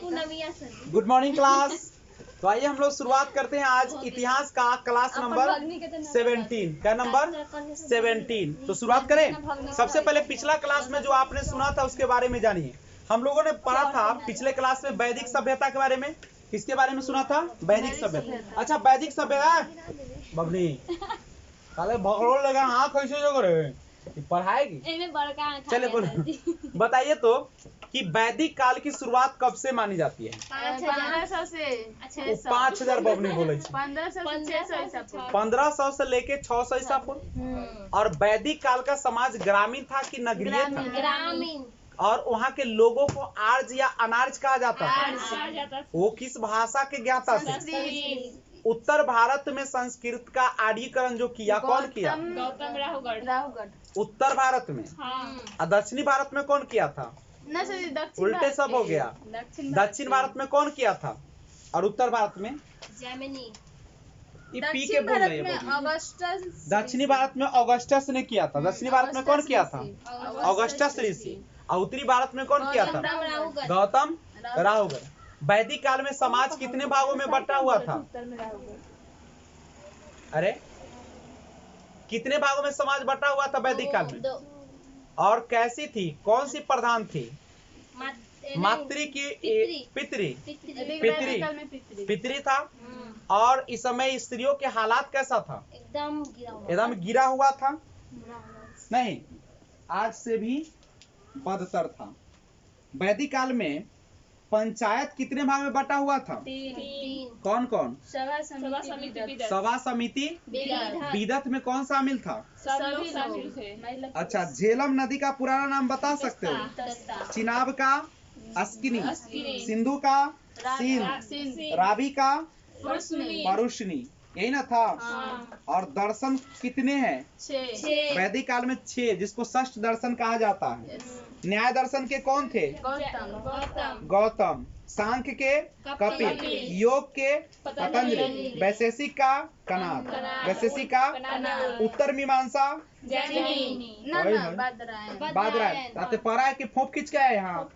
Good morning class. तो आइए हम लोग शुरुआत करते हैं आज इतिहास का क्लास नंबर 17। क्या नंबर 17? तो शुरुआत करें। सबसे पहले पिछला क्लास में जो आपने सुना था उसके बारे में जानिए। हम लोगों ने पढ़ा था पिछले क्लास में वैदिक सभ्यता के बारे में। किसके बारे में सुना था? वैदिक सभ्यता। अच्छा, वैदिक सभ्यता बबनी काले भगड़ोल लगा हाँ कैसे जो करे पढ़ाएगी। चले बोलो बताइए तो कि वैदिक काल की शुरुआत कब से मानी जाती है? 1500 से 5000 बबनी बोले 1500 से लेके 600 ईसा पूर्व। और वैदिक काल का समाज ग्रामीण था कि नगरीय था? ग्रामीण। और वहाँ के लोगों को आर्य या अनार्य कहा जाता था। वो किस भाषा के ज्ञाता थे? उत्तर भारत में संस्कृत का आर्यीकरण जो किया कौन किया? गौतम राहुगढ़। उत्तर भारत में। और दक्षिणी भारत में कौन किया था? उल्टे सब हो गया। दक्षिण भारत में कौन किया था? और उत्तर भारत में जैमिनी। पी के बोल रही है। दक्षिणी भारत में ऑगस्टस ने किया था। दक्षिणी भारत में कौन किया था? ऑगस्टस ऋषि। और उत्तरी भारत में कौन किया था? गौतम राहुगढ़। वैदिक काल में समाज कितने भागों में बटा हुआ था? अरे कितने भागों में समाज बटा हुआ था वैदिक काल में? और कैसी थी? कौन सी प्रधान थी? मातृ की पितरी था। और इस समय स्त्रियों के हालात कैसा था? एकदम गिरा हुआ था। नहीं, आज से भी बदतर था। वैदिक काल में पंचायत कितने भाग में बटा हुआ था? 3। कौन कौन? सभा समिति विदत में कौन शामिल था? सभी शामिल थे। अच्छा, झेलम नदी का पुराना नाम बता सकते हो? चिनाब का अस्किनी, सिंधु का सिंध, रावी का परुष्णी, यही ना था? और दर्शन कितने हैं? 6। वैदिक काल में 6, जिसको षष्ठ दर्शन कहा जाता है। न्याय दर्शन के कौन थे? गौतम। सांख्य के कपिल, योग के पतंजलि, वैशेषिक का कनाद, वैशेषिक का उत्तर मीमांसा बादरायण। ताते पढ़ा है कि फोप खींच के आए यहाँ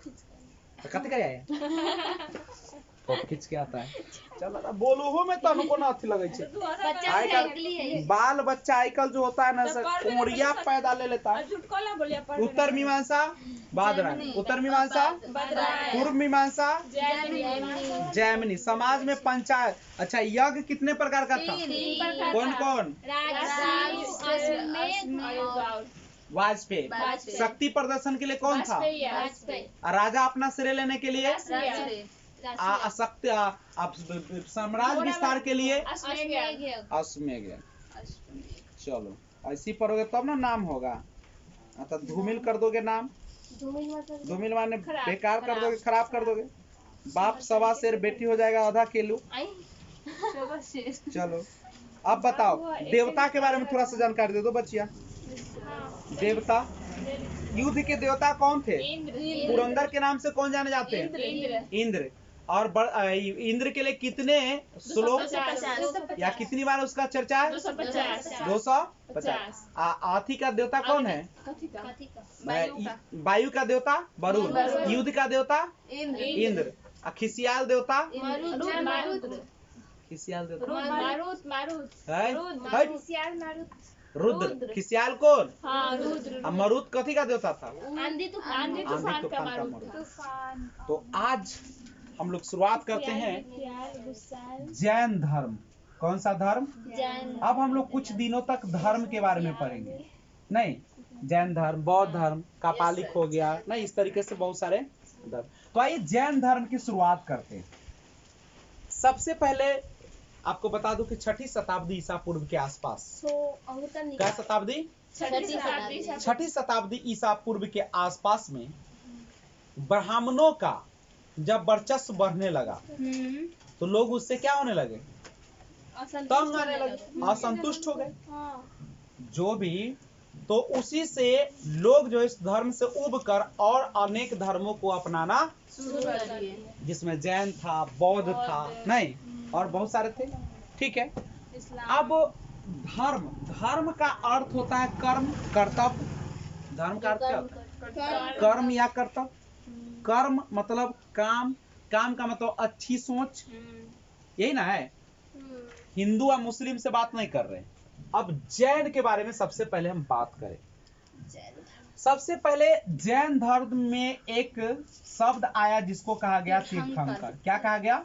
कते करे आए फोप खींच के आता है। चलो बोलो हो में तो को ना अच्छी लगे छे। आजकल बाल बच्चा आजकल जो होता है ना सर कोरिया पैदा ले लेता है। उत्तर मीमांसा बादरायण, उत्तर मीमांसा पूर्व मीमांसा जैमिनी। समाज में पंचायत। अच्छा, यज्ञ कितने प्रकार का था? कौन कौन? वाजपेयी। शक्ति प्रदर्शन के लिए कौन था? राजा अपना श्रेय लेने के लिए साम्राज्य विस्तार के लिए अश्वमेध। चलो ऐसी पढ़ोगे तब ना नाम होगा। तो धूमिल कर दोगे नाम। धूमिल माने बेकार कर दोगे, खराब कर दोगे। बाप सवा शेर, बेटी हो जाएगा आधा किलो। चलो अब बताओ देवता के बारे में थोड़ा सा जानकारी दे दो बच्चिया। देवता, युद्ध के देवता कौन थे? पुरंदर के नाम से कौन जाने जाते हैं? इंद्र। और इंद्र के लिए कितने श्लोक या कितनी बार उसका चर्चा है? 250। हाथी का देवता कौन है? वायु का देवता वरुण, युद्ध का देवता इंद्र, खिसियाल देवता रुद्र। खिसियाल कौन? मरुत कथी का देवता था? आंधी तूफान का मरुत। तो आज हम लोग शुरुआत करते हैं जैन धर्म। कौन सा धर्म? अब हम लोग कुछ दिनों तक धर्म के बारे में पढ़ेंगे। नहीं, जैन धर्म, बौद्ध धर्म, कापालिक हो गया, नहीं इस तरीके से बहुत सारे धर्म। तो आइए जैन धर्म की शुरुआत करते हैं। सबसे पहले आपको बता दूं कि 6ठी शताब्दी ईसा पूर्व के आसपास। क्या शताब्दी? 6ठी शताब्दी ईसा पूर्व के आसपास में ब्राह्मणों का जब वर्चस्व बढ़ने लगा तो लोग उससे क्या होने लगे? तंग आने लगे, असंतुष्ट हो गए। जो भी तो उसी से लोग जो इस धर्म से उब कर और अनेक धर्मों को अपनाना शुरू कर दिए, जिसमें जैन था, बौद्ध था, नहीं और बहुत सारे थे। ठीक है। अब धर्म का अर्थ होता है कर्म, कर्तव्य। धर्म का अर्थ क्या होता है? कर्म या कर्तव्य। कर्म मतलब काम, काम का मतलब अच्छी सोच, यही ना है। हिंदू और मुस्लिम से बात नहीं कर रहे हैं। अब जैन के बारे में सबसे पहले हम बात करें। सबसे पहले जैन धर्म में एक शब्द आया जिसको कहा गया तीर्थंकर। क्या कहा गया?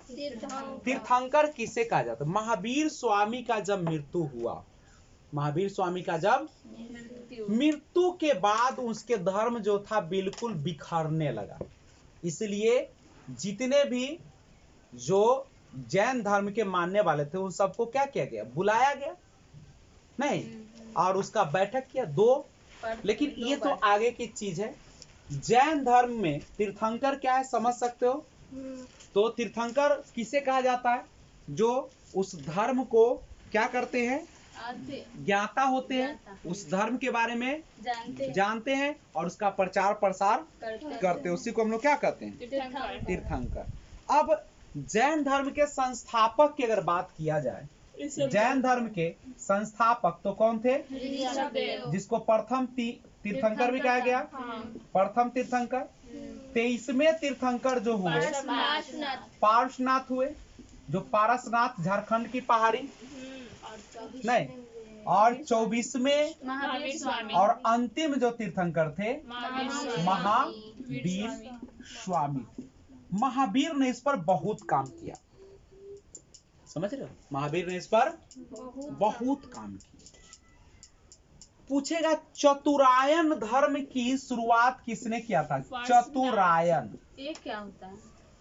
तीर्थंकर किसे कहा जाता? महावीर स्वामी का जब मृत्यु हुआ, महावीर स्वामी का जब मृत्यु के बाद उसके धर्म जो था बिल्कुल बिखरने लगा। इसलिए जितने भी जो जैन धर्म के मानने वाले थे उन सबको क्या किया गया? बुलाया गया नहीं, और उसका बैठक किया दो। लेकिन ये तो आगे की चीज है। जैन धर्म में तीर्थंकर क्या है समझ सकते हो? तो तीर्थंकर किसे कहा जाता है? जो उस धर्म को क्या करते हैं? ज्ञाता होते हैं, उस धर्म के बारे में जानते हैं और उसका प्रचार प्रसार करते हैं। उसी को हम लोग क्या कहते हैं? तीर्थंकर। अब जैन धर्म के संस्थापक की अगर बात किया जाए, जैन धर्म के संस्थापक तो कौन थे? जिसको प्रथम तीर्थंकर भी कहा गया। प्रथम तीर्थंकर। 23वें तीर्थंकर जो हुए पार्श्वनाथ हुए, जो पारसनाथ झारखंड की पहाड़ी नहीं, और 24वें और अंतिम जो तीर्थंकर थे महावीर स्वामी। महावीर ने इस पर बहुत काम किया, समझ रहे हो? महावीर ने इस पर बहुत काम किया। पूछेगा चतुरायन धर्म की शुरुआत किसने किया था? चतुरायन। ये क्या होता है?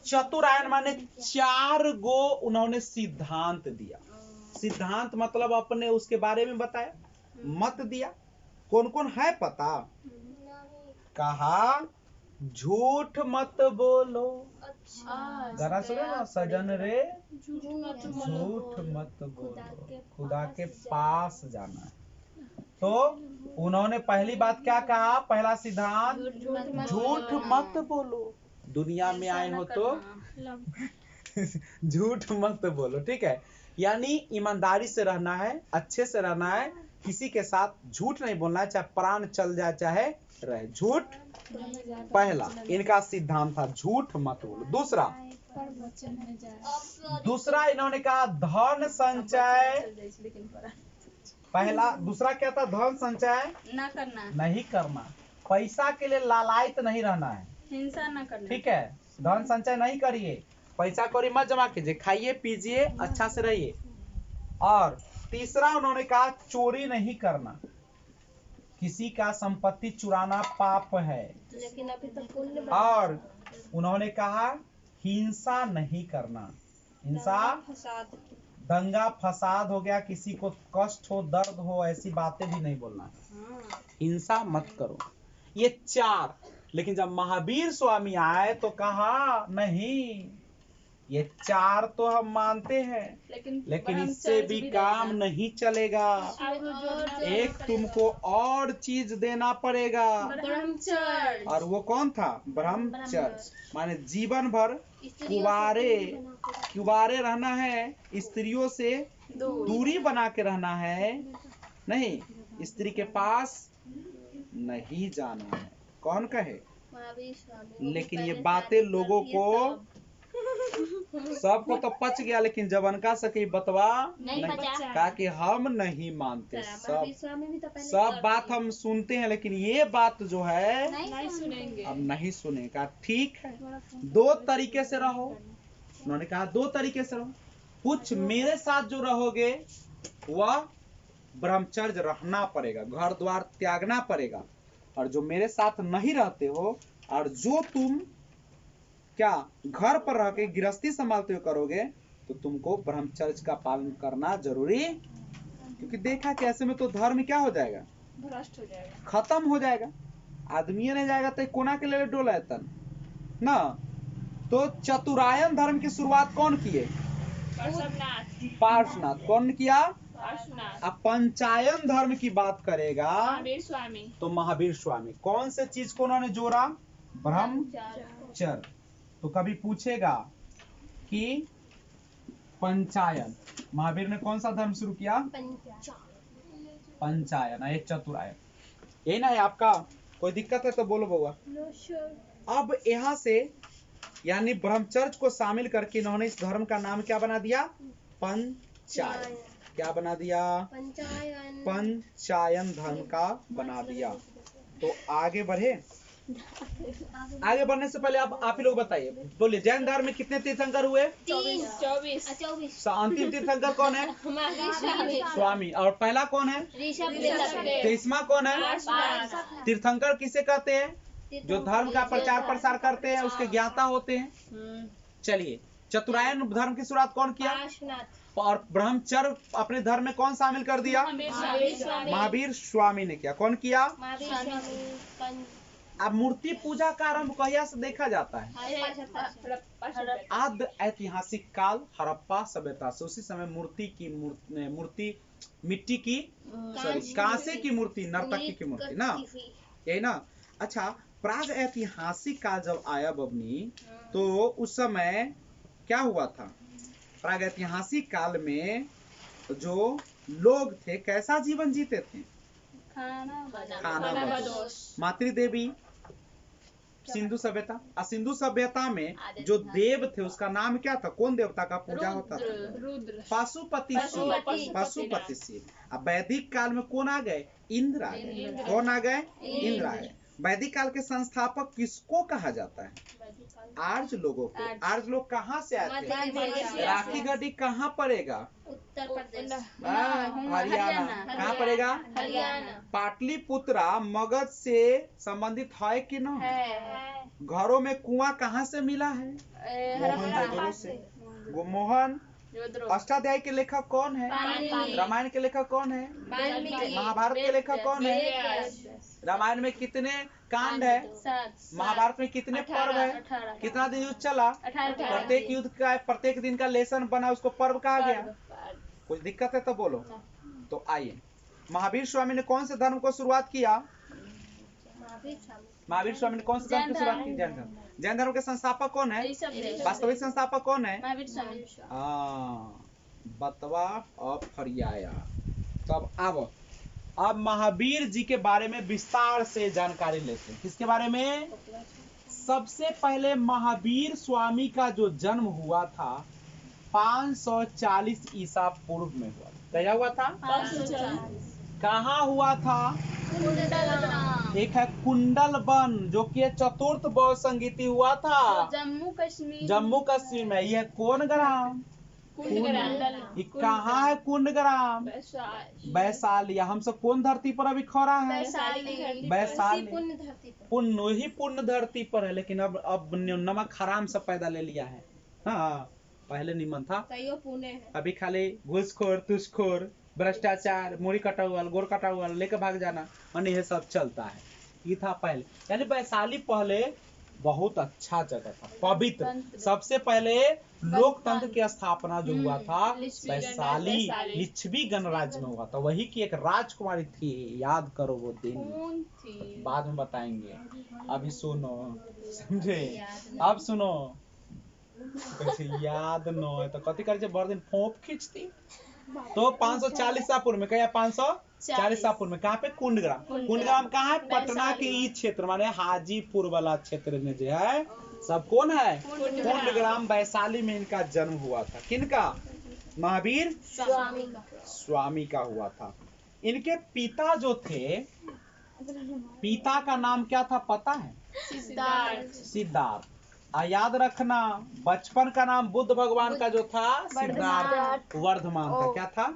चतुरायन माने 4 गो उन्होंने सिद्धांत दिया। सिद्धांत मतलब अपने उसके बारे में बताया, मत दिया। कौन कौन है पता? कहा झूठ मत बोलो। गाना सुने ना, सजन रे झूठ मत बोलो, खुदा के पास जाना है। तो उन्होंने पहली बात क्या कहा? पहला सिद्धांत झूठ मत बोलो। दुनिया में आए हो तो झूठ मत बोलो, ठीक है? यानी ईमानदारी से रहना है, अच्छे से रहना है, किसी के साथ झूठ नहीं बोलना है, चाहे प्राण चल जाए चाहे रहे। झूठ पहला इनका सिद्धांत था, झूठ मत बोलो। दूसरा इन्होंने कहा धन संचय। पहला दूसरा क्या था? धन संचय नहीं करना, पैसा के लिए लालायित नहीं रहना है, हिंसा न करना, ठीक है? धन संचय नहीं करिए, पैसा कौड़ी मत जमा कीजिए, खाइए पीजिए, अच्छा से रहिए। और तीसरा उन्होंने कहा चोरी नहीं करना, किसी का संपत्ति चुराना पाप है। लेकिन अभी तक और उन्होंने कहा हिंसा नहीं करना। हिंसा दंगा फसाद हो गया, किसी को कष्ट हो, दर्द हो, ऐसी बातें भी नहीं बोलना, हिंसा मत करो। ये 4। लेकिन जब महावीर स्वामी आए तो कहा नहीं, ये 4 तो हम मानते हैं, लेकिन इससे भी काम नहीं चलेगा। एक तुमको और चीज देना पड़ेगा। और वो कौन था? ब्रह्मचर्य। माने जीवन भर कुंवारे रहना है, स्त्रियों से दूरी बना के रहना है, नहीं स्त्री के पास नहीं जाना है। कौन कहे? लेकिन ये बातें लोगों को सबको तो पच गया, लेकिन जबनका सके बतवा नहीं कहा कि हम नहीं मानते। सब बात हम सुनते हैं, लेकिन ये बात जो है नहीं सुनेंगे। अब नहीं सुनेगा। ठीक है, 2 तरीके से रहो। उन्होंने कहा 2 तरीके से रहो। कुछ मेरे साथ जो रहोगे वह ब्रह्मचर्य रहना पड़ेगा, घर द्वार त्यागना पड़ेगा। और जो मेरे साथ नहीं रहते हो और जो तुम क्या घर पर रह के गृहस्थी संभालते हुए करोगे तो तुमको ब्रह्मचर्य का पालन करना जरूरी, क्योंकि देखा कि ऐसे में तो धर्म क्या हो जाएगा? भ्रष्ट हो जाएगा, खत्म हो जाएगा। आदमी नहीं जाएगा तो कोना के लिए डोला तन ना। तो चतुरायन धर्म की शुरुआत कौन किए? पार्श्वनाथ। कौन किया? अब पंचायन धर्म की बात करेगा महावीर स्वामी। तो महावीर स्वामी कौन से चीज को उन्होंने जोड़ा? ब्रह्मचर्य। तो कभी पूछेगा कि पंचायन, महावीर ने कौन सा धर्म शुरू किया? पंचायन। एक चतुरायन, यही ना है आपका? कोई दिक्कत है तो बोलो बउआ। No, sure. अब यहाँ से यानी ब्रह्मचर्य को शामिल करके इन्होंने इस धर्म का नाम क्या बना दिया? पंचायन। क्या बना दिया? पंचायन धर्म का बना दिया। तो आगे बढ़े। आगे बढ़ने से पहले आप ही लोग बताइए, बोलिए जैन धर्म में कितने तीर्थंकर हुए? 24। अंतिम तीर्थंकर कौन है? स्वामी। और पहला कौन है? 23वां कौन है? तीर्थंकर किसे कहते हैं? जो धर्म का प्रचार प्रसार करते हैं, उसके ज्ञाता होते हैं। चलिए, चतुरायन धर्म की शुरुआत कौन किया? और ब्रह्मचर्य अपने धर्म में कौन शामिल कर दिया? महावीर स्वामी ने किया। कौन किया? अब मूर्ति पूजा का आरंभ कहिया से देखा जाता है? आद्य ऐतिहासिक काल हड़प्पा सभ्यता से। उसी समय मूर्ति मिट्टी की, सॉरी कांसे की मूर्ति, नर्तकी की मूर्ति ना, यही ना। अच्छा, प्राग ऐतिहासिक काल जब आया बबनी, तो उस समय क्या हुआ था? प्राग ऐतिहासिक काल में जो लोग थे कैसा जीवन जीते थे? खाना बदोश। मातृदेवी, सिंधु सभ्यता। सिंधु सभ्यता में जो देव थे उसका नाम क्या था? कौन देवता का पूजा होता था? रुद्र। पशुपति शिव। अब वैदिक काल में कौन आ गए? इंद्र आ गए। कौन आ गए? इंद्र आ गए। वैदिक काल के संस्थापक किसको कहा जाता है? आर्य लोगों को। आर्य लोग कहाँ से आए थे? राखी गढ़ी कहाँ पड़ेगा? उत्तर प्रदेश, हरियाणा। कहाँ पड़ेगा? हरियाणा। पाटलिपुत्रा मगध से संबंधित है कि न? घरों में कुआं कहाँ से मिला है? मोहनजोदड़ो से। मोहन। अष्टाध्यायी के लेखक कौन है? रामायण के लेखक कौन है? महाभारत के लेखक कौन है? रामायण में कितने कांड है? महाभारत में कितने पर्व है? कितना दिन युद्ध चला? प्रत्येक युद्ध का प्रत्येक दिन का लेसन बना, उसको पर्व कहा गया। कुछ दिक्कत है तो बोलो। तो आइए, महावीर स्वामी ने कौन से धर्म को शुरुआत किया? महावीर स्वामी ने कौन से धर्म की शुरुआत की? जैन धर्म। जैन धर्म के संस्थापक कौन है? वास्तविक संस्थापक कौन है? बतवा और फरियाया। तब अब महावीर जी के बारे में विस्तार से जानकारी लेते हैं। किसके बारे में? सबसे पहले महावीर स्वामी का जो जन्म हुआ था 540 ईसा पूर्व में हुआ। क्या हुआ था? 540। कहाँ हुआ था? एक है कुंडल वन, जो कि चतुर्थ बौद्ध संगीति हुआ था जम्मू कश्मीर में। यह कौन ग्राम? कहाँ है कुंड ग्राम? वैशाली। हम सब कौन धरती पर अभी खड़ा है? वैशाली। पुण्य धरती पर है, लेकिन अब नमक हराम सब पैदा ले लिया है। हाँ, पहले निमन था, अभी खाली घूसखोर, तुसखोर, भ्रष्टाचार, मुड़ी कटा हुआ, गोर कटा हुआ लेकर भाग जाना, माने ये सब चलता है। ये था पहले, यानी वैशाली पहले बहुत अच्छा जगह था, पवित्र। सबसे पहले लोकतंत्र की स्थापना जो हुआ था वैशाली लिच्छवी गणराज्य में हुआ था। वही की एक राजकुमारी थी, याद करो वो दिन, बाद में बताएंगे। अभी सुनो, समझे? अब सुनो, याद न है तो कथी करे? बड़ दिन फोप खींचती। तो 540 ईसापुर में, क्या 540 ईसापुर में कहाँ पे? कुंडग्राम। कुंडग्राम कहाँ है? पटना के ई क्षेत्र, माने हाजीपुर वाला क्षेत्र में जो है सब कौन है? कुंडग्राम वैशाली में इनका जन्म हुआ था। किनका? महावीर स्वामी का हुआ था। इनके पिता जो थे, पिता का नाम क्या था पता है? सिद्धार्थ। याद रखना, बचपन का नाम बुद्ध भगवान का जो था सिद्धार्थ वर्धमान था। क्या था?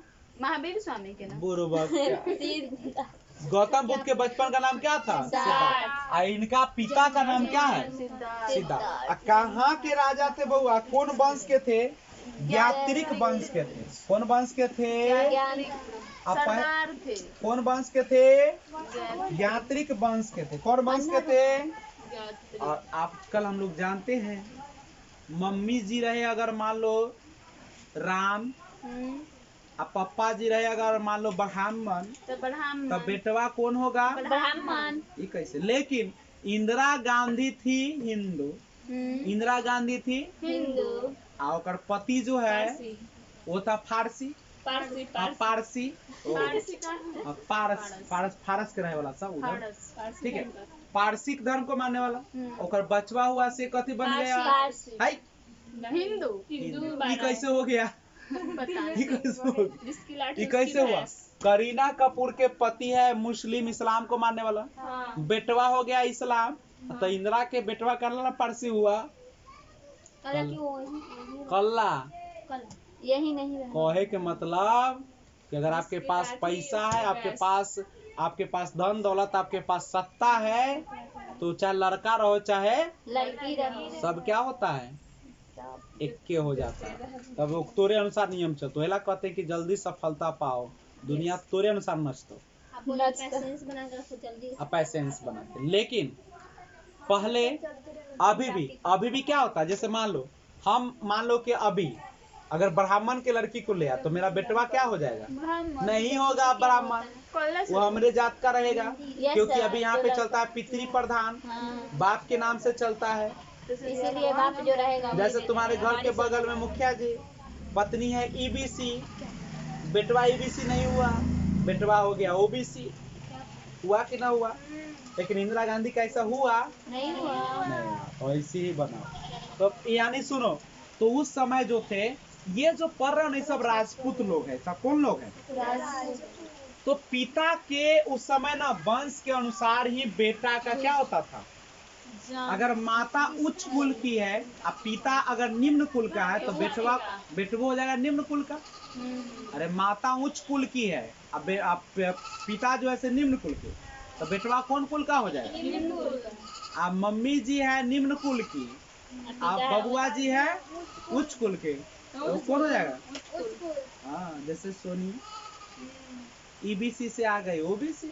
महावीर स्वामी के नाम। गौतम बुद्ध के बचपन का नाम क्या था? सिद्धार्थ। इनका पिता का नाम क्या है? सिद्धार्थ। कहाँ के राजा थे बउआ? कौन वंश के थे? यात्रिक वंश के थे। कौन वंश के थे? कौन वंश के थे? यात्रिक वंश के थे। कौन वंश के थे? और आजकल हम लोग जानते हैं, मम्मी जी रहे अगर मान लो राम, अब पापा जी रहे अगर मान लो ब्राह्मण, तो बेटवा कौन होगा? ब्राह्मण। ये कैसे? लेकिन इंदिरा गांधी थी हिंदू, इंदिरा गांधी थी हिंदू, और पति जो है वो था फारसी। फारस के रहे वाला सब उधर, ठीक है। पारसिक धर्म को मानने वाला, ओकर बचवा हुआ से कथी बन गया है हिंदू ये कैसे हो गया, पता ये कैसे हो गया? जिसकी लाठी ये कैसे हुआ? करीना कपूर के पति है मुस्लिम इस्लाम को मानने वाला, बेटवा हो गया इस्लाम, तो इंदिरा के बेटवा करला पारसी हुआ कल्ला। यही नहीं कहे के मतलब कि अगर आपके पास पैसा है, आपके पास धन दौलत, आपके पास सत्ता है, तो चाहे लड़का रहो चाहे लड़की रहो, सब क्या होता है एक के हो जाता है। तब वो तोरे अनुसार नियम चलतो, एला कहते कि जल्दी सफलता पाओ, दुनिया तोरे अनुसार नचतो, पैसेंस बना के। लेकिन पहले अभी भी क्या होता है, जैसे मान लो कि अभी अगर ब्राह्मण के लड़की को ले आ तो मेरा बेटवा क्या हो जाएगा, नहीं होगा ब्राह्मण, वो हमरे जात का रहेगा, क्योंकि अभी यहाँ पे चलता है पितृ प्रधान, बाप के नाम से चलता है, इसीलिए बाप जो रहेगा। जैसे तुम्हारे घर के बगल में मुखिया जी पत्नी है ईबीसी, बेटवा ईबीसी नहीं हुआ, बेटवा हो गया ओबीसी, हुआ कि ना हुआ? लेकिन इंदिरा गांधी का ऐसा हुआ नहीं हुआ, नहीं, ऐसे ही बनाओ। तो यानी सुनो, तो उस समय जो थे ये जो पढ़ रहे हैं सब राजपूत लोग हैं, सब कौन लोग हैं? तो पिता के उस समय ना वंश के अनुसार ही बेटा का क्या होता था, अगर माता उच्च कुल की है और पिता अगर निम्न कुल का है तो बेटवा हो जाएगा निम्न कुल का। अरे माता उच्च कुल की है, अब पिता जो है निम्न कुल की, तो बेटवा कौन कुल का हो जाएगा? अब मम्मी जी है निम्न कुल की, अब बबुआ जी है उच्च कुल के, तो कौन हो जाएगा? हाँ, जैसे सोनी ईबीसी से आ गई ओबीसी,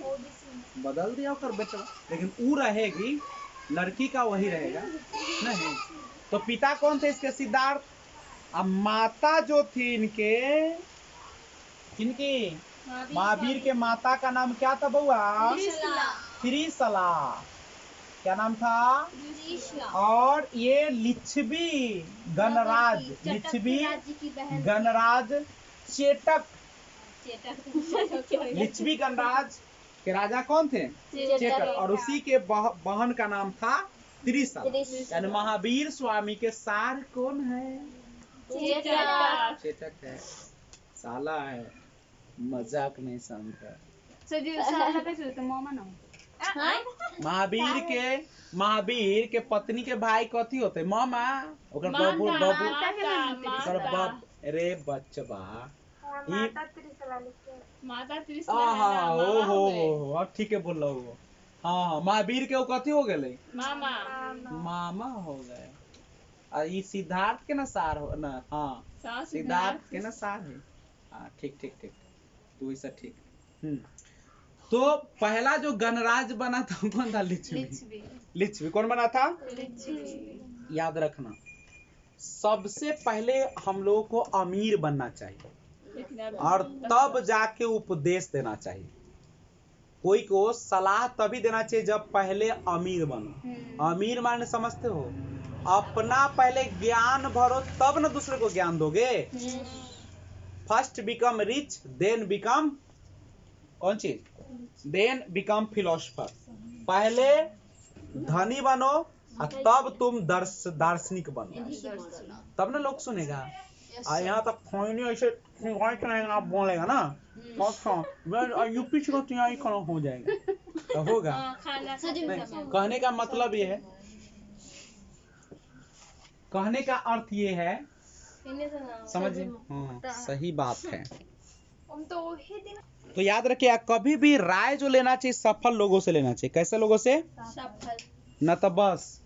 बदल दिया कर बेटा, लेकिन ऊ रहेगी लड़की का वही रहेगा नहीं। तो पिता कौन थे इसके? सिद्धार्थ। अब माता जो थी इनकी महावीर के माता का नाम क्या था बउआ? त्रिशला। क्या नाम था? और ये लिच्छवी गणराज चेटक, लिच्छवी गणराज के राजा कौन थे? चेटक। और उसी के बहन का नाम था त्रिशला। यानी महावीर स्वामी के सार कौन है? चेटक है, साला है, मजाक नहीं समझा। महावीर के पत्नी के भाई कथी होते? मामा। ओकर बाबू अरे बच्चा हो अब ठीक है बोल रहा हूँ। हाँ, महावीर के वो कथी हो गए? मामा हो गए। ये सिद्धार्थ के ना सार हो ना? हाँ, सिद्धार्थ के ना सार है। हाँ, ठीक तू ऐसा ठीक। तो पहला जो गणराज बना था कौन था? लिच्छवी। कौन बना था? याद रखना, सबसे पहले हम लोगों को अमीर बनना चाहिए और तब जाके उपदेश देना चाहिए। कोई को सलाह तभी देना चाहिए जब पहले अमीर बनो। अमीर माने समझते हो? अपना पहले ज्ञान भरो तब ना दूसरे को ज्ञान दोगे। First become rich then become कौन चीज? Then become philosopher. पहले धनी बनो और तब तुम दार्शनिक बनो, तब ना लोग सुनेगा। यहाँ तक फोन ऐसे आप बोलेगा ना, यूपी से हो जाएगा तो होगा। कहने का मतलब ये है, कहने का अर्थ ये है, समझिए। हाँ, सही बात है। तो याद रखिए, कभी भी राय जो लेना चाहिए सफल लोगों से लेना चाहिए। कैसे लोगों से? सफल। न तो बस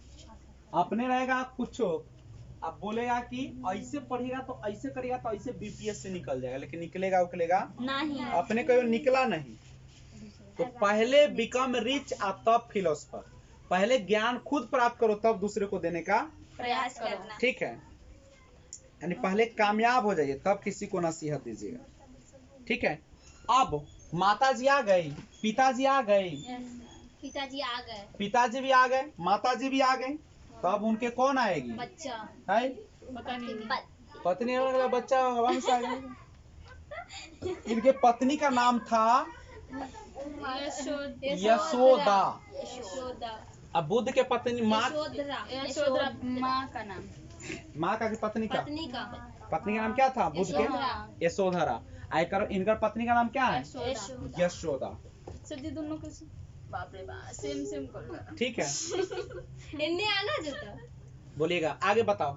अपने रहेगा कुछ, अब बोलेगा कि ऐसे पढ़ेगा तो ऐसे करेगा तो ऐसे बीपीएस से निकल जाएगा, लेकिन निकलेगा नहीं, अपने कहीं निकला नहीं। तो पहले बिकम रिच और तब फिलोसफर। पहले ज्ञान खुद प्राप्त करो तब दूसरे को देने का प्रयास करना। ठीक है, यानी पहले कामयाब हो जाइए तब किसी को नसीहत दीजिएगा। ठीक है। अब माताजी आ गई, पिताजी आ गए, पिताजी भी आ गए, माताजी भी आ गए, तब उनके कौन आएगी? बच्चा है पत्नी। बच्चा वंश आ गया। इनके पत्नी का नाम था यशोदा। अब बुद्ध के पत्नी माँ यशोधरा माँ का नाम। माँ का पत्नी का पत्नी का पत्नी का नाम क्या था बुद्ध के? यशोधरा। आयकर इनका पत्नी का नाम क्या है? यशोदा। सर जी दोनों को बाप रे बाप सेम सेम कर। ठीक है, इन्हें आना जोता बोलिएगा आगे बताओ।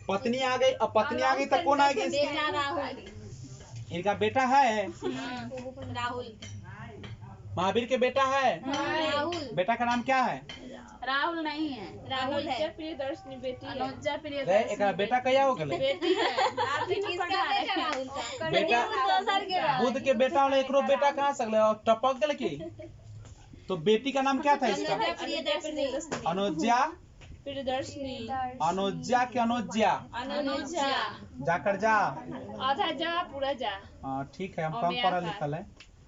पत्नी आ गई, अब पत्नी आ गई तो कौन आएगी? बेटा राहुल। इनका बेटा है, राहुल महावीर के बेटा है। राहुल बेटा का नाम क्या है? राहुल नहीं है, राहुल है। प्रियदर्शनी बेटी अनुजा रे, प्रियदर्शनी एक बेटा कया हो गए? बेटी है। आप किसका बेटा राहुल का? बेटा दोसर के राहुल। बुद्ध के बेटा वाला एकरो बेटा कहाँ सकले और टपक गल की? तो बेटी का नाम क्या था इसका? प्रियदर्शनी। अनुजा। प्रियदर्शनी अनुजा के अनुजा अनुजा जाकर जा। आधा जा पूरा जा। हाँ ठीक है, हम कम पढ़ा लिखल है।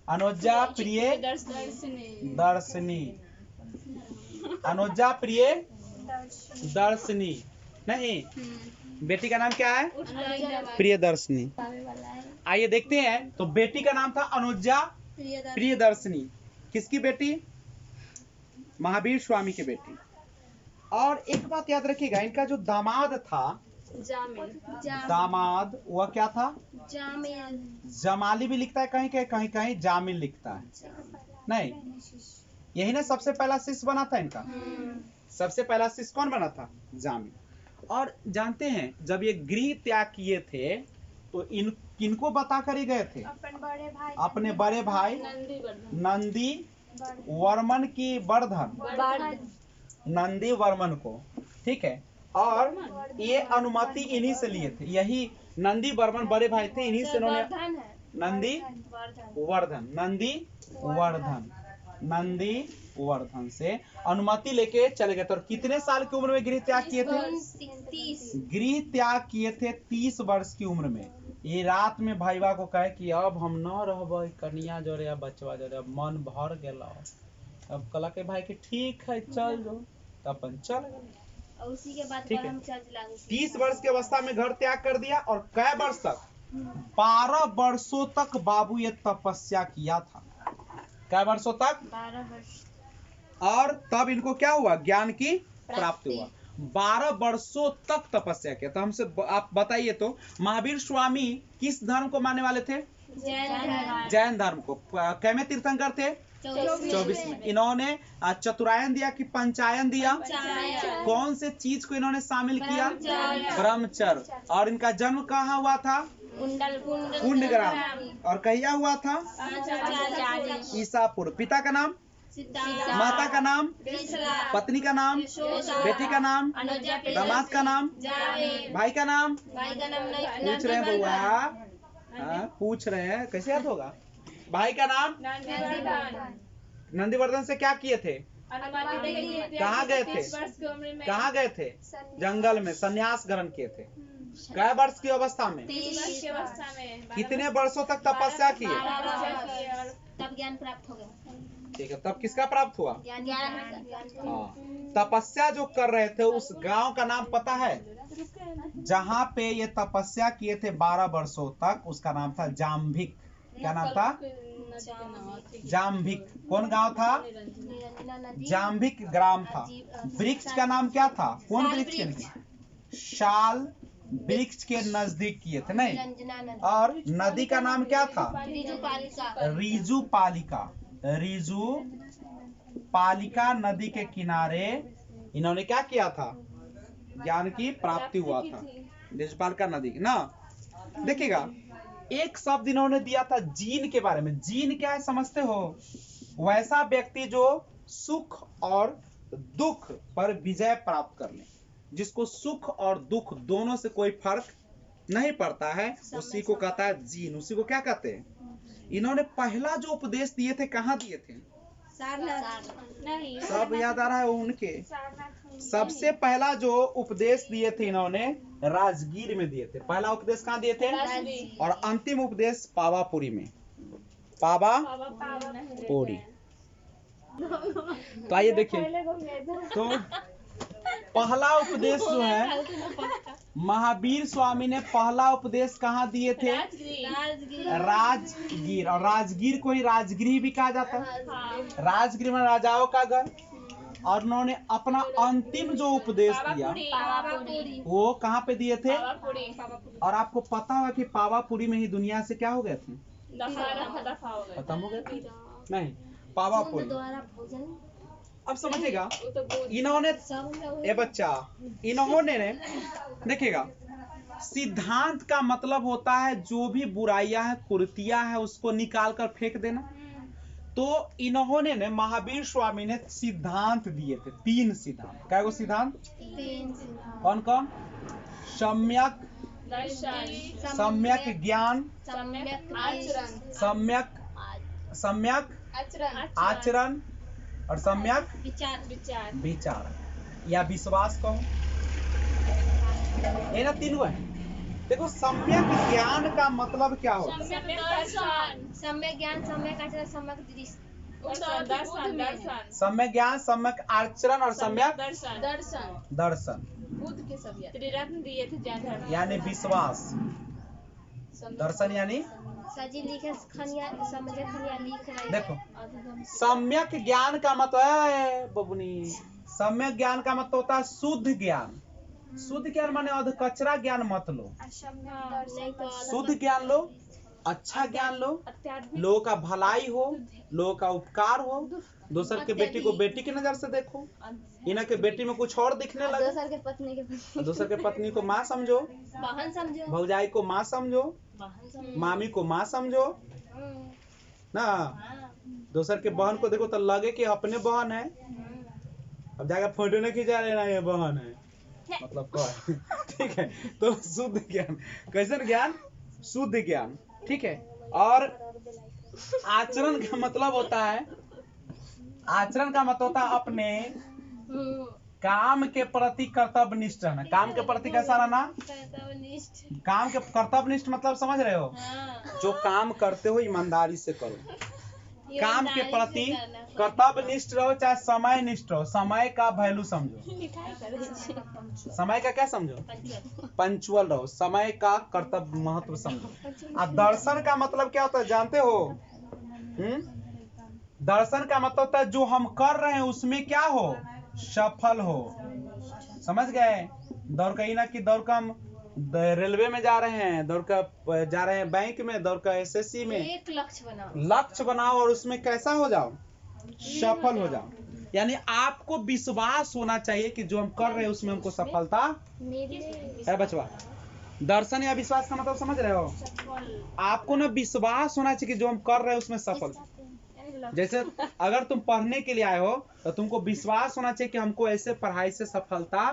अनुजा प्रिय दर्शनी दर्शनी। अनुजा प्रिय दर्शनी नहीं, बेटी का नाम क्या है? प्रियदर्शनी। आइए देखते हैं। तो बेटी का नाम था अनुजा प्रियदर्शनी। किसकी बेटी? महावीर स्वामी की बेटी। और एक बात याद रखिएगा, इनका जो दामाद था, दामाद वह क्या था? जमाली भी लिखता है कहीं कहीं कहीं जामिल लिखता है। नहीं, यही ना सबसे पहला शिष्य बना था इनका। सबसे पहला शिष्य कौन बना था? जामिल। और जानते हैं जब ये गृह त्याग किए थे तो किनको बता कर ही गए थे? अपने बड़े भाई नंदी वर्मन की वर्धन, नंदी वर्मन को। ठीक है, और ये अनुमति इन्हीं से लिए थे। यही नंदी वर्मन बड़े भाई थे, इन्हीं से उन्होंने नंदी वर्धन से अनुमति लेके चले गए थे। और कितने साल की उम्र में गृह त्याग किए थे? गृह त्याग किए थे 30 वर्ष की उम्र में। ये रात में भाईवा को कहे कि अब हम न रहबै कन्या जोरे या बचवा जोरे, अब मन भर गेला। अब कला के भाई के ठीक है चल जो, तो अपन चल गए। उसी के बाद ठीक है, ब्रह्मचर्य लागू। 30 वर्ष की अवस्था में घर त्याग कर दिया। और कै वर्ष तक? 12 वर्षों तक बाबू ये तपस्या किया था। कै वर्षों तक? 12 वर्ष। और तब इनको क्या हुआ? ज्ञान की प्राप्ति हुआ। 12 वर्षों तक तपस्या किया। तो हमसे आप बताइए तो महावीर स्वामी किस धर्म को मानने वाले थे? जैन धर्म को। कैमे तीर्थंकर थे? 24 में। इन्होंने चतुरायन दिया कि पंचायन दिया? कौन से चीज को इन्होंने शामिल किया? ब्रह्मचर्य। और इनका जन्म कहाँ हुआ था? कुंडग्राम। और कहिया हुआ था? ईसापुर। पिता का नाम? माता का नाम? पत्नी का नाम? बेटी का नाम? दामाद का नाम? भाई का नाम? पूछ रहे हैं बउआ, पूछ रहे हैं, कैसे याद होगा? भाई का नाम? नंदीवर्धन से क्या किए थे? कहाँ गए थे? कहाँ गए थे? जंगल में संन्यास ग्रहण किए थे। कै वर्ष की अवस्था में? कितने वर्षों तक तपस्या किए? तब ज्ञान प्राप्त हो गया। ठीक है, तब किसका प्राप्त हुआ? ज्ञान। हाँ, तपस्या जो कर रहे थे उस गांव का नाम पता है? जहाँ पे ये तपस्या किए थे 12 वर्षों तक, उसका नाम था जाम्भिक। क्या नाम था? जाम्भिक। कौन गांव था? जाम्भिक ग्राम था। वृक्ष का नाम क्या था? कौन वृक्ष के नीचे? शाल वृक्ष के नजदीक किए थे। नहीं, और नदी का नाम क्या था? रीजू पालिका नदी के किनारे इन्होंने क्या किया था? ज्ञान की प्राप्ति हुआ था। रीजूपालिका नदी ना। देखिएगा, एक शब्द इन्होंने दिया था जीन के बारे में। जीन क्या है समझते हो? वैसा व्यक्ति जो सुख और दुख पर विजय प्राप्त कर ले, जिसको सुख और दुख दोनों से कोई फर्क नहीं पड़ता है, उसी को कहता है जीन। उसी को क्या कहते हैं? इन्होंने पहला जो उपदेश दिए थे कहाँ दिए थे? सब याद आ रहा है उनके? सबसे पहला जो उपदेश दिए थे इन्होंने राजगीर में दिए थे। पहला उपदेश कहाँ दिए थे? और अंतिम उपदेश पावापुरी में। पावापुरी। तो आइए देखिए, तो पहला उपदेश जो है महावीर स्वामी ने पहला उपदेश कहाँ दिए थे? राजगीर। और राजगीर को ही राजगृह भी कहा जाता है। राजगृह में राजाओं का घर। और उन्होंने अपना अंतिम जो उपदेश दिया पावापुरी वो कहाँ पे दिए थे? पावापुरी और आपको पता होगा कि पावापुरी में ही दुनिया से क्या हो गए थे? दफा हो गए। खत्म हो गए थे? नहीं, पावापुरी। द्वारा भोजन अब समझेगा, वो तो बोल इन्होंने सब ए बच्चा, इन्होंने ने देखिएगा, सिद्धांत का मतलब होता है जो भी बुराइयां हैं, कुरीतियां हैं, उसको निकाल कर फेंक देना। तो इन्होंने ने, महावीर स्वामी ने सिद्धांत दिए थे, 3 सिद्धांत। क्या वो सिद्धांत? कौन कौन? सम्यक दर्शन सम्यक ज्ञान, सम्यक आचरण सम्यक सम्यक आचरण आचरण और सम्यक विचार विचार या विश्वास कहो, ये ना तीनों है। देखो, सम्यक ज्ञान का मतलब क्या होता है? दर्शन सम्यक ज्ञान, सम्यक आचरण, सम्यक दृष्टि। दर्शन सम्यक ज्ञान, सम्यक आचरण और सम्यक दर्शन दर्शन बुद्ध के सब त्रिरत्न दिए थे जैन धर्म यानी विश्वास। दर्शन यानी सजी लिखे खनिया समझे खनिया लिख रहे देखो, सम्यक ज्ञान का मतलब है बबुनी, सम्यक ज्ञान का मतलब होता है शुद्ध ज्ञान। शुद्ध ज्ञान माने अध कचरा ज्ञान मत लो, शुद्ध ज्ञान लो, अच्छा ज्ञान लो, लोगों का भलाई हो, लोगों का उपकार हो, दूसर के बेटी को बेटी की नजर से देखो, इन्हें के बेटी में कुछ और दिखने लगे, दूसर के पत्नी के दूसर के पत्नी को माँ समझो, बहन समझो, भौजाई को माँ समझो, बहन समझो, मामी को माँ समझो ना। दूसर के बहन को देखो तो लगे कि अपने बहन है, अब जाकर फोटो नहीं खिंचा लेना ये बहन है, मतलब कौन? ठीक है, तो शुद्ध ज्ञान, कैसे ज्ञान? शुद्ध ज्ञान, ठीक है। और आचरण का मतलब होता है, आचरण का मतलब होता है अपने काम के प्रति कर्तव्यनिष्ठ रहना। काम के प्रति कैसा रहना? काम के कर्तव्यनिष्ठ मतलब समझ रहे हो? जो काम करते हो ईमानदारी से करो, काम के प्रति कर्तव्यनिष्ठ रहो, चाहे समय निष्ठ रहो, समय का वैल्यू समझो, समय का क्या समझो? पंचुअल रहो, समय का कर्तव्य महत्व समझो। और दर्शन का मतलब क्या होता है जानते हो? दर्शन का मतलब होता है जो हम कर रहे हैं उसमें क्या हो? सफल हो। समझ गए? दौड़ का ना कि दौड़ का हम रेलवे में जा रहे हैं, दौड़ का जा रहे हैं बैंक में, दौड़ का एसएससी में, एक लक्ष्य बनाओ और उसमें कैसा हो जाओ? सफल हो जाओ। यानी आपको विश्वास होना चाहिए कि जो हम कर रहे हैं उसमें हमको सफलता है। बचवा, दर्शन या विश्वास का मतलब समझ रहे हो? आपको ना विश्वास होना चाहिए कि जो हम कर रहे हैं उसमें सफल। जैसे अगर तुम पढ़ने के लिए आए हो तो तुमको विश्वास होना चाहिए कि हमको ऐसे पढ़ाई से सफलता।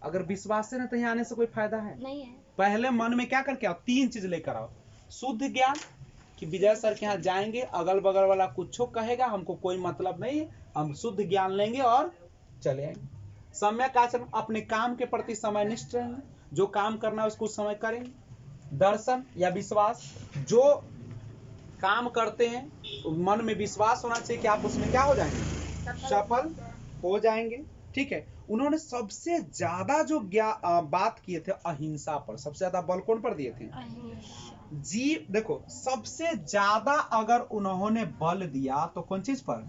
अगर विश्वास से ना तो यहाँ आने से कोई फायदा है नहीं है। पहले मन में क्या करके आओ? 3 चीज लेकर आओ। शुद्ध ज्ञान कि विजय सर के यहाँ जाएंगे, अगल बगल वाला कुछ कहेगा हमको कोई मतलब नहीं, हम शुद्ध ज्ञान लेंगे और चले आएंगे। सम्यक आचरण, अपने काम के प्रति समयनिष्ठ रहेंगे, जो काम करना है उसको समय करेंगे। दर्शन या विश्वास, जो काम करते हैं मन में विश्वास होना चाहिए कि आप उसमें क्या हो जाएंगे? सफल हो जाएंगे। ठीक है। उन्होंने सबसे ज्यादा जो बात किए थे अहिंसा पर, सबसे ज्यादा बल कौन पर दिए थे? जीव। देखो, सबसे ज्यादा अगर उन्होंने बल दिया तो कौन चीज पर?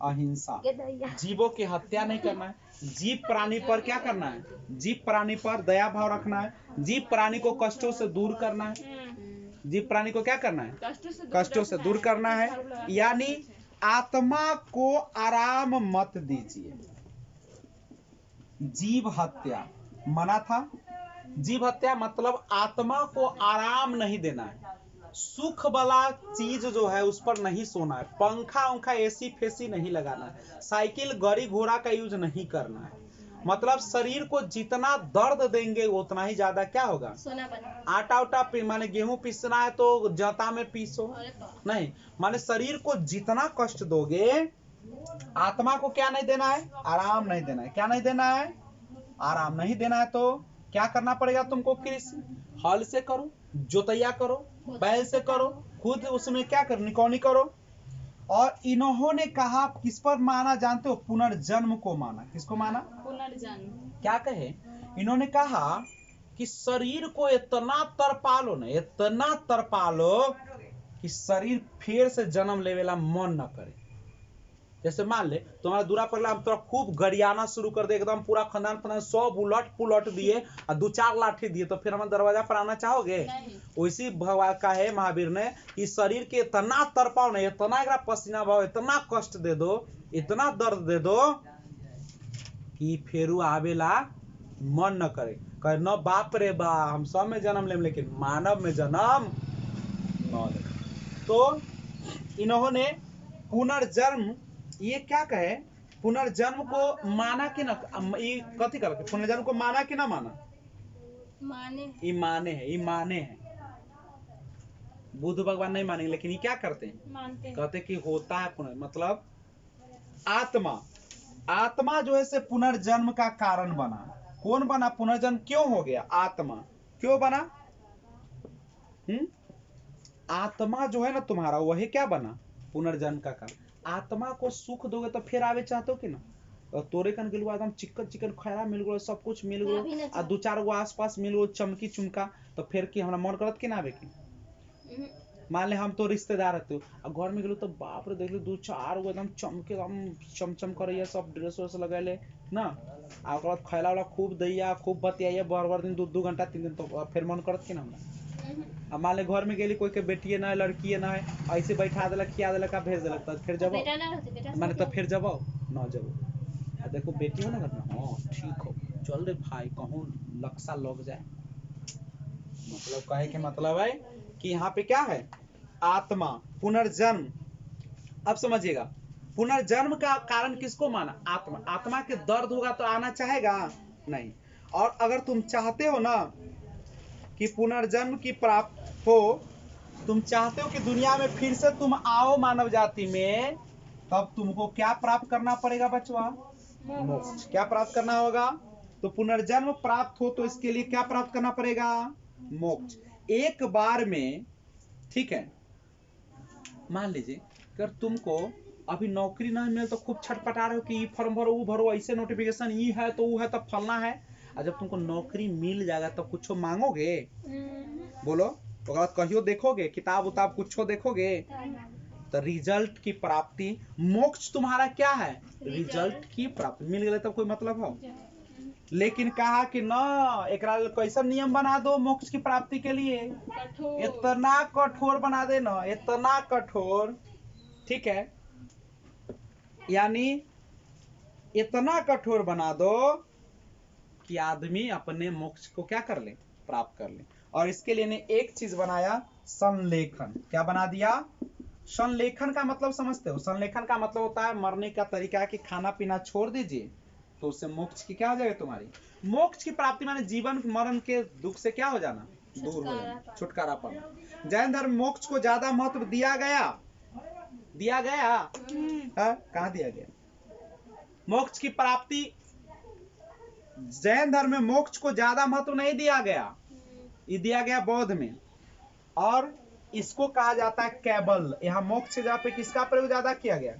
अहिंसा। जीवों की हत्या नहीं करना है, जीव प्राणी पर क्या करना है? जीव प्राणी पर दया भाव रखना है, जीव प्राणी को कष्टों से दूर करना है। जीव प्राणी को क्या करना है? कष्टों से दूर करना है। यानी आत्मा को आराम मत दीजिए। जीव हत्या मना था। जीव हत्या मतलब आत्मा को आराम नहीं देना है, सुख वाला चीज जो है उस पर नहीं सोना है, पंखा उंखा एसी फेसी नहीं लगाना है, साइकिल गाड़ी घोड़ा का यूज नहीं करना है। मतलब शरीर को जितना दर्द देंगे उतना ही ज्यादा क्या होगा? आटा उटा माने गेहूं पीसना है तो जाता में पीसो नहीं, माने शरीर को जितना कष्ट दोगे आत्मा को क्या नहीं देना है? आराम नहीं देना है। क्या नहीं देना है? आराम नहीं देना है। तो क्या करना पड़ेगा तुमको? कृषि हल से करो, जोतैया करो, बैल से करो, खुद उसमें क्या करो? निकौनी करो। और इन्होंने कहा किस पर माना जानते हो? पुनर्जन्म को माना। किसको माना? पुनर्जन्म। क्या कहे? इन्होंने कहा कि शरीर को इतना तड़पा लो ना, इतना तड़पा लो कि शरीर फिर से जन्म लेवेला मन न करे। जैसे मान ले तुम्हारा दूरा पर हम तोरा खूब गरियाना शुरू कर दे, एकदम पूरा खानदान खानदान सब उलट पुलट दिए और 2-4 लाठी दिए, तो फिर हमारे दरवाजा पर आना चाहोगे? वैसी भगवान का है महावीर ने कि शरीर के इतना तड़पाओ नहीं, इतना एकरा पसीना भाव, इतना कष्ट दे दो, इतना दर्द दे दो कि फेरू आवेला मन न करे, कहे न बाप रे बा हम सब में जन्म लेम लेकिन मानव में जन्म न ले। तो इन्होंने पुनर्जन्म, ये क्या कहे, पुनर्जन्म को माना कि ना, ये कथी करके पुनर्जन्म को माना कि ना माना? माने ये माने हैं। बुद्ध भगवान नहीं मानेंगे, लेकिन ये क्या करते हैं? मानते हैं। कहते कि होता है मतलब आत्मा जो है से पुनर्जन्म का कारण बना। कौन बना? पुनर्जन्म क्यों हो गया? आत्मा क्यों बना? आत्मा जो है ना तुम्हारा, वही क्या बना? पुनर्जन्म का कारण। आत्मा को सुख दोगे तो फिर आवे चाहते हो कि ना? और तोरे कन गेलू एकदम चिकन खैरा मिल गयो, सब कुछ मिल गयो, आ 2-4 गो आसपास मिल गयो चमकी चुमका, तो फिर की हमरा मन करत कि ना आवे की? मान ले हम तो रिश्तेदार रहते हो, घर में गेलू तो बाप रे देख लो 2-4 गो एकदम चमके, एकदम चमचम करे, सब ड्रेस व्रेस लगेले ना, आ ओकर बाद खैला वाला खूब दैया, खूब बतियाइए, भर दिन 2 घंटा 3 दिन, तो फिर मन करत कि ना हमरा? अब मान ले घर में गेली, कोई के बेटिए ना है, लड़कीए ना है, ऐसे बैठा देलक, खिया देलक, भेज देलक, तो फिर जब माने तो फिर जब ना जब देखो बेटी हो ना घर में, हाँ ठीक हो, चल रे भाई कहूँ लक्सा लग जाए, मतलब कहे के मतलब है कि यहाँ पे क्या है? आत्मा, पुनर्जन्म। अब समझिएगा, पुनर्जन्म का कारण किसको माना? आत्मा। आत्मा के दर्द होगा तो आना चाहेगा नहीं। और अगर तुम चाहते हो ना कि पुनर्जन्म की प्राप्त हो, तुम चाहते हो कि दुनिया में फिर से तुम आओ मानव जाति में, तब तुमको क्या प्राप्त करना पड़ेगा बचवा? मोक्ष। क्या प्राप्त करना होगा? तो पुनर्जन्म प्राप्त हो तो इसके लिए क्या प्राप्त करना पड़ेगा? मोक्ष। एक बार में, ठीक है, मान लीजिए अगर तुमको अभी नौकरी नहीं मिले तो खूब छटपटा रहे हो कि ये फॉर्म भरो, वो भरो, ऐसे नोटिफिकेशन, ये है तो वो है तो फलना है, और जब तुमको नौकरी मिल जाएगा तो कुछ मांगोगे? बोलो, तो बाद कहियो देखोगे, किताब उताब कुछ देखोगे? तो रिजल्ट की प्राप्ति, मोक्ष तुम्हारा क्या है? रिजल्ट की प्राप्ति। मिल गए तो कोई मतलब हो? लेकिन कहा कि ना, एक कैसा नियम बना दो मोक्ष की प्राप्ति के लिए, इतना कठोर बना दे ना, इतना कठोर, ठीक है, यानी इतना कठोर बना दो कि आदमी अपने मोक्ष को क्या कर ले? प्राप्त कर ले। और इसके लिए ने एक चीज बनाया, संलेखन। क्या बना दिया? संलेखन का मतलब समझते हो? संलेखन का मतलब होता है मरने का तरीका है कि खाना पीना छोड़ दीजिए, तो उससे मोक्ष की क्या हो जाएगी तुम्हारी? मोक्ष की प्राप्ति माने जीवन मरण के दुख से क्या हो जाना? दूर हो जाना, छुटकारा पाना। जैन धर्म मोक्ष को ज्यादा महत्व दिया गया? कहाँ दिया गया? मोक्ष की प्राप्ति, जैन धर्म में मोक्ष को ज्यादा महत्व नहीं दिया गया, ये दिया गया बौद्ध में। और इसको कहा जाता है कैबल। यहाँ मोक्ष के जगह पे किसका प्रयोग ज्यादा किया गया?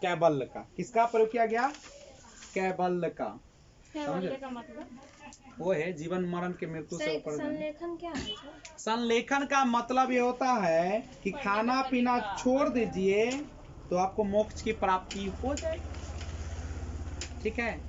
कैबल का। किसका प्रयोग किया गया? कैबल का। मतलब वो है जीवन मरण के मृत्यु से ऊपर। संलेखन क्या है? संलेखन का मतलब ये होता है कि खाना पीना छोड़ दीजिए तो आपको मोक्ष की प्राप्ति हो जाएगी, ठीक है।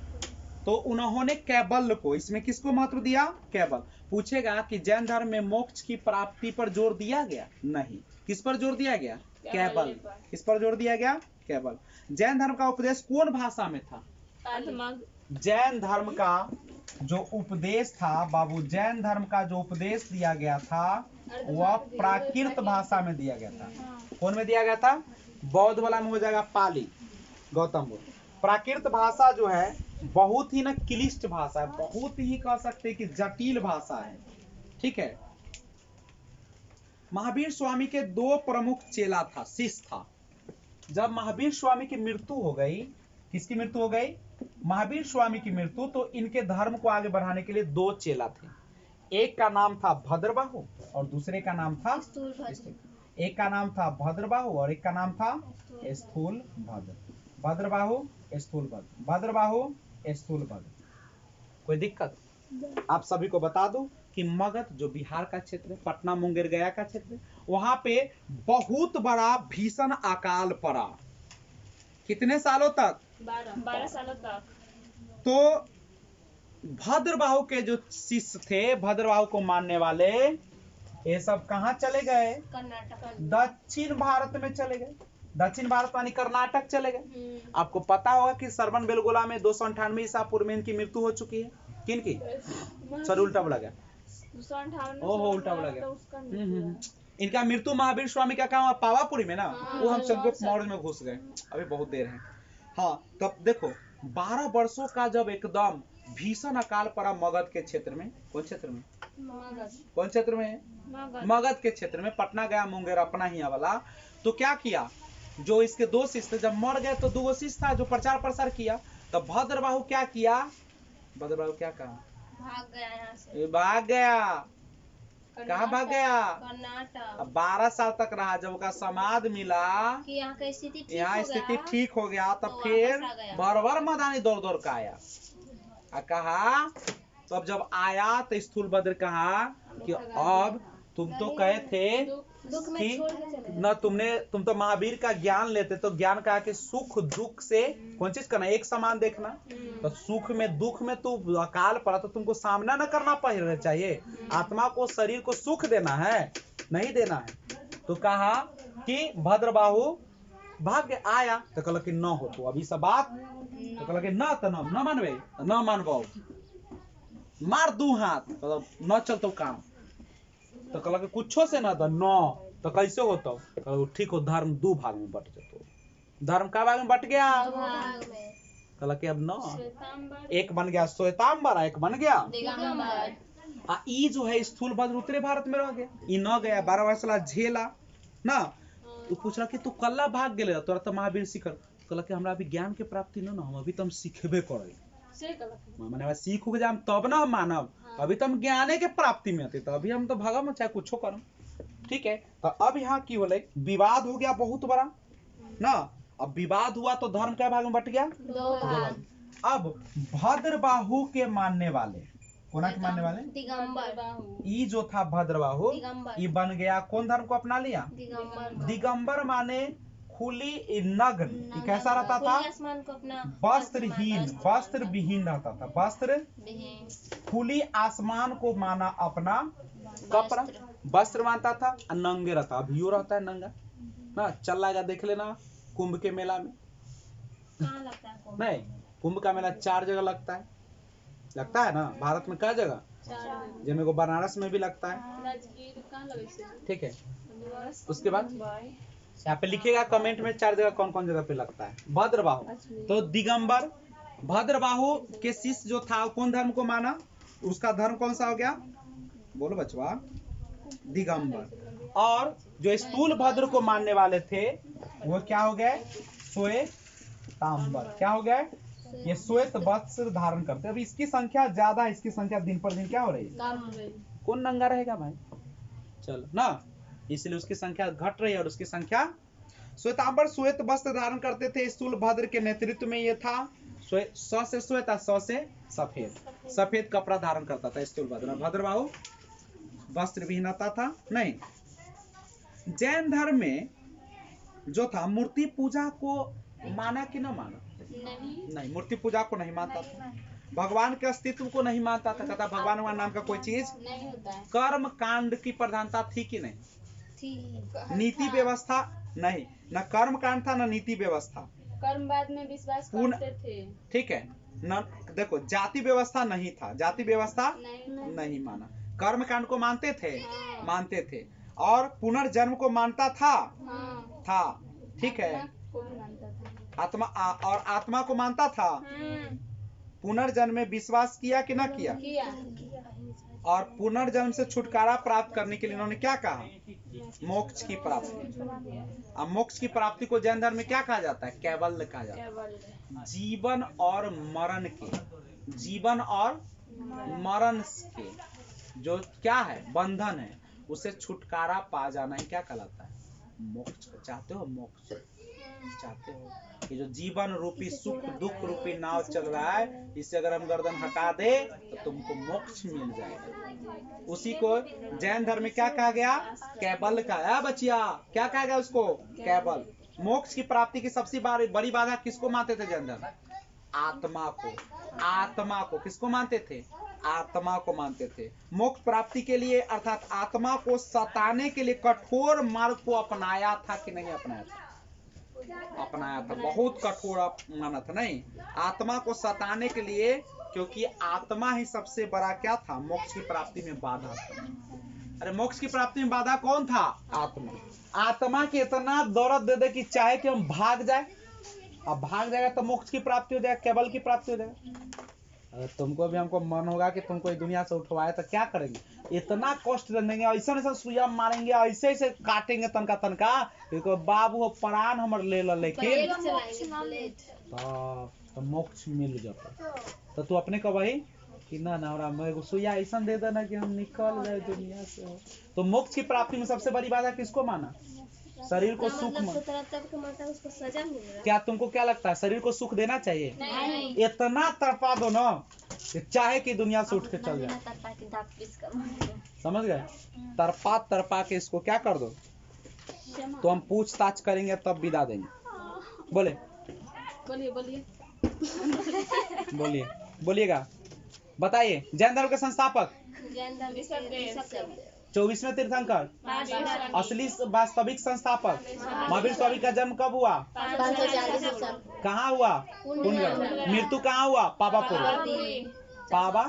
तो उन्होंने कैबल को, इसमें किसको महत्व दिया? कैबल। पूछेगा कि जैन धर्म में मोक्ष की प्राप्ति पर जोर दिया गया? नहीं। किस पर जोर दिया गया? कैबल। किस पर जोर दिया गया? कैबल। जैन धर्म का उपदेश कौन भाषा में था? जैन धर्म का जो उपदेश था बाबू, जैन धर्म का जो उपदेश दिया गया था वह प्राकृत भाषा में दिया गया था। कौन में दिया गया था? बौद्ध वाला में हो जाएगा पाली, गौतम बुद्ध। प्राकृत भाषा जो है बहुत ही ना क्लिष्ट भाषा है, बहुत ही कह सकते हैं कि जटिल भाषा है, ठीक है। महावीर स्वामी के 2 प्रमुख चेला था, शिष्य था। जब महावीर स्वामी की मृत्यु हो गई, किसकी मृत्यु हो गई? महावीर स्वामी की मृत्यु, तो इनके धर्म को आगे बढ़ाने के लिए 2 चेला थे। एक का नाम था भद्रबाहु और दूसरे का नाम था एक का नाम था भद्रबाहु और एक का नाम था स्थूलभद्र। भद्रबाहु स्थूलभद्र, भद्रबाहु स्थूलभद्र। कोई दिक्कत? आप सभी को बता दूं कि मगध जो बिहार का क्षेत्र है, पटना मुंगेर गया का क्षेत्र, वहां पे बहुत बड़ा भीषण अकाल पड़ा। कितने सालों तक? 12 सालों तक। तो भद्रबाहु के जो शिष्य थे, भद्रबाहु को मानने वाले, ये सब कहाँ चले गए? कर्नाटक। दक्षिण भारत में चले गए। दक्षिण भारत यानी कर्नाटक चले गए। आपको पता होगा कि सरवन बेलगोला में 298 ईसा पूर्व में इनकी मृत्यु हो चुकी है। किन की? सर उल्टा बोला गया। 258 ओहो उल्टा बोला गया। इनका मृत्यु महावीर स्वामी का काम पावापुरी में ना, वो हम संगोप मॉडल में घुस गए, अभी बहुत देर है। हाँ तब देखो 12 वर्षों का जब एकदम भीषण अकाल पड़ा मगध के क्षेत्र में। कौन क्षेत्र में? कौन क्षेत्र में? मगध के क्षेत्र में। पटना गया, मुंगेर अपना ही वाला। तो क्या किया, जो इसके 2 शिष्य जब मर गए तो 2 शिष्य था जो प्रचार प्रसार किया। तो भद्रबाहु क्या किया? भद्रबाहु क्या कहा? भाग गया यहाँ से। भाग गया। कहाँ भाग गया? कर्नाटक। 12 साल तक रहा। जब का समाद मिला कि यहाँ की स्थिति ठीक हो गया, तब फिर बरबर मदानी दौड़ दौड़ का आया। कहा तब जब आया तो स्थूलभद्र कहा कि अब तुम तो कहे थे दुख में छोड़ के चले न, तुम तो महावीर का ज्ञान लेते, तो ज्ञान कहा कि सुख दुख से कौन चीज करना, एक समान देखना। तो सुख में दुख में तू अकाल पड़ा तो तुमको सामना न करना पड़ना चाहिए। आत्मा को शरीर को सुख देना है, नहीं देना है। तो कहा कि भद्रबाहु भाग्य आया तो कहल कि न हो तो अभी सब बात, तो कहल कि न मानवे न मानबो, मार 2 हाथ मतलब न चलतो काम। तो कहल कि कुछो से न तो कैसे होतो? ठीक हो, धर्म 2 भाग में बट जातो। धर्म का भाग में बट गया? कहल कि अब न, एक बन गया श्वेतांबर, एक बन गया दिगंबर। ई जो है स्थूलभद्र उत्तरी भारत में रह गया, ई न गया। 12 वर्ष ला झेला ना। तू पूछ रहा कि तू कल्ला भाग गेले, तोरा तो महावीर सिखल। कहल कि हमरा अभी ज्ञान के प्राप्ति न हम अभी तो हम सीखबे करे। माने सीख हो जाम तब ना हम मानव। अभी तो हम ज्ञाने के प्राप्ति में थे, तो अभी हम तो भगम चाहे कुछो करम। ठीक है, तो अब यहाँ की होले, विवाद हो गया बहुत बड़ा ना। अब विवाद हुआ तो धर्म क्या भाग में बट गया? 2 भाग। अब भद्रबाहु के मानने वाले, कोना के मानने वाले? दिगंबर। ई जो था भद्रबाहु, ये बन गया कौन धर्म को अपना लिया? दिगंबर। दिगंबर माने खुली नग्न। कैसा रहता था? वस्त्रहीन, वस्त्र विहीन रहता था। वस्त्र खुली आसमान को माना अपना कपड़ा, वस्त्र मानता था। नंगे रहता, अभियो रहता है नंगा ना। चल लाएगा देख लेना कुंभ के मेला में। लगता है नहीं, कुंभ का मेला 4 जगह लगता है ना भारत में। क्या जगह? जिनमें को बनारस में भी लगता है। ठीक है, उसके बाद यहाँ पे लिखिएगा कमेंट में 4 जगह कौन कौन जगह पे लगता है। भद्रबाहु तो दिगंबर, भद्रबाहु के शिष्य जो था कौन धर्म को माना? उसका धर्म कौन सा हो गया? बोलो बचवा। दिगंबर। और जो स्थूल भद्र को मानने वाले थे वो क्या हो गए? श्वेतांबर। क्या हो गए? ये श्वेत वस्त्र धारण करते। अब इसकी संख्या ज्यादा, इसकी संख्या दिन पर दिन क्या हो रही है? कौन नंगा रहेगा भाई? चलो ना, इसलिए उसकी संख्या घट रही है और उसकी संख्या श्वेतांबर श्वेत वस्त्र धारण करते थे। स्थूल भद्र के नेतृत्व में ये था। स से श्वेत, स से सफेद, सफेद कपड़ा धारण करता था स्थूल भद्र। भद्रबाहु वस्त्र विहीनता था नहीं। जैन धर्म में जो था मूर्ति पूजा को माना कि न माना? नहीं, मूर्ति पूजा को नहीं मानता था। भगवान के अस्तित्व को नहीं मानता था। कहता भगवान नाम का कोई चीज नहीं होता है। कर्म कांड की प्रधानता थी कि नहीं? थी। नीति व्यवस्था नहीं, न कर्म कांड था न नीति व्यवस्था। कर्मवाद में विश्वास करते थे। ठीक है न, देखो जाति व्यवस्था नहीं था, जाति व्यवस्था नहीं माना। कर्म कांड को मानते थे, मानते थे। और पुनर्जन्म को मानता था, था। ठीक है, आत्मा और आत्मा को मानता था। पुनर्जन्म में विश्वास किया कि ना किया? और पुनर्जन्म से छुटकारा प्राप्त करने के लिए इन्होंने क्या कहा? मोक्ष की प्राप्ति। अब मोक्ष की प्राप्ति को जैन धर्म में क्या कहा जाता है? कैवल्य कहा जाता है। जीवन और मरण के, जीवन और मरण के जो क्या है बंधन है, उसे छुटकारा पा जाना ही क्या कहलाता है? मोक्ष। चाहते हो मोक्ष? चाहते हो कि जो जीवन रूपी सुख दुख रूपी नाव चल रहा है, इससे अगर हम गर्दन हटा दे तो तुमको मोक्ष मिल जाएगा। उसी को जैन धर्म में क्या कहा गया? कैवल्य का। बचिया क्या कहा गया उसको? कैवल। मोक्ष की प्राप्ति की सबसे बड़ी बाधा किसको मानते थे जैन धर्म? आत्मा को। आत्मा को किसको मानते थे? आत्मा को मानते थे। मोक्ष प्राप्ति के लिए अर्थात आत्मा को सताने के लिए कठोर मार्ग को अपनाया था कि नहीं अपनाया था? अपनाया था। बहुत कठोर माना था। नहीं, आत्मा को सताने के लिए, क्योंकि आत्मा ही सबसे बड़ा क्या था? मोक्ष की प्राप्ति में बाधा था। अरे मोक्ष की प्राप्ति में बाधा कौन था? आत्मा। आत्मा के इतना दौलत दे दे कि चाहे कि हम भाग जाए, अब भाग जाएगा तो मोक्ष की प्राप्ति हो जाएगा, केवल की प्राप्ति हो जाएगा। अगर तुमको भी हमको मन होगा कि तुमको इस दुनिया से उठवाए तो क्या करेंगे? इतना कष्ट देंगे, ऐसा ऐसा सुइया मारेंगे, ऐसे ऐसे काटेंगे तनका तनका, क्योंकि बाबू हो प्राण हमर ले लो, लेकिन तो मोक्ष मिल जाता। तो तू अपने को वही कि ना हमरा मेरे को सुइया ऐसा दे देना कि हम निकल जाए दुनिया से। तो मोक्ष की प्राप्ति में सबसे बड़ी बाधा किसको माना? शरीर को सुख उसको सजा मिल रहा है। क्या तुमको क्या लगता है शरीर को सुख देना चाहिए? नहीं। इतना तड़पा दो ना कि चाहे कि दुनिया से उठ के चल जाए। समझ गए? तड़पा तड़पा के इसको क्या कर दो तो हम पूछताछ करेंगे तब विदा देंगे। बोले बोलिए बोलिए बोलिए बोलिएगा, बताइए। जैन धर्म के संस्थापक जैन धर्म के ऋषभदेव। 24वें तीर्थंकर, असली वास्तविक संस्थापक। महावीर स्वामी का जन्म कब हुआ? 540 साल। कहाँ हुआ? कुंडगढ़। मृत्यु कहाँ हुआ? पावापुर। पावा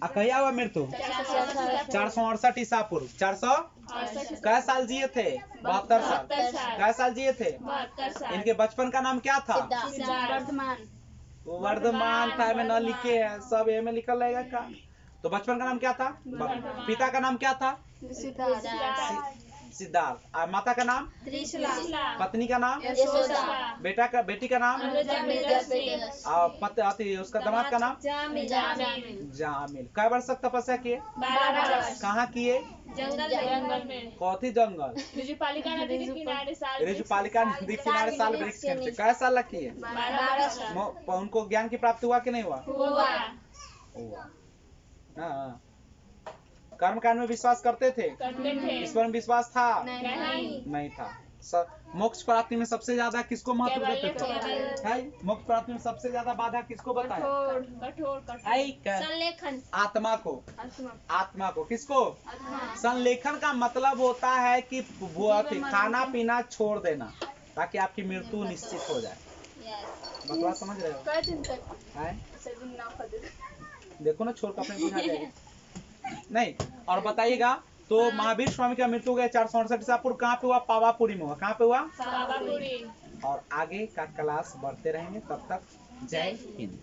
कहिया हुआ मृत्यु? 468 ईसा पूर्व। 400 कै साल जिए थे? 72 साल। कै साल जिए थे? इनके बचपन का नाम क्या था? वर्धमान था, में न लिखे है, सब ए में लिखल रहेगा का। तो बचपन का नाम क्या था? पिता का नाम क्या था? सिद्धार्थ। और माता का नाम? पत्नी का नाम? बेटी का नाम? और पति उसका दामाद का नाम? जामिल। कै वर्ष तक तपस्या किए? 12 कहाँ किए? जंगल में। कौथी जंगल? ऋजुपालिका नदी के किनारे साल वृक्ष के नीचे। कै साल किए? 12 साल। उनको ज्ञान की प्राप्ति हुआ कि नहीं हुआ? हुआ। हाँ। कर्म कांड में विश्वास करते थे? ईश्वर में विश्वास था? नहीं था। मोक्ष प्राप्ति में सबसे ज्यादा किसको महत्व देते थे? मोक्ष प्राप्ति में सबसे ज्यादा बाधा किसको बताया? संलेखन। आत्मा को। आत्मा को। किसको? संलेखन का मतलब होता है कि खाना पीना छोड़ देना ताकि आपकी मृत्यु निश्चित हो जाए। बात समझ रहे हो? देखो ना, छोड़ कर अपने बुझा जाएगा। नहीं, और बताइएगा तो महावीर स्वामी का मृत्यु हो गया 468 ईसा पूर्व। कहाँ पे हुआ? पावापुरी में हुआ। कहाँ पे हुआ? और आगे का क्लास बढ़ते रहेंगे, तब तक जय हिंद।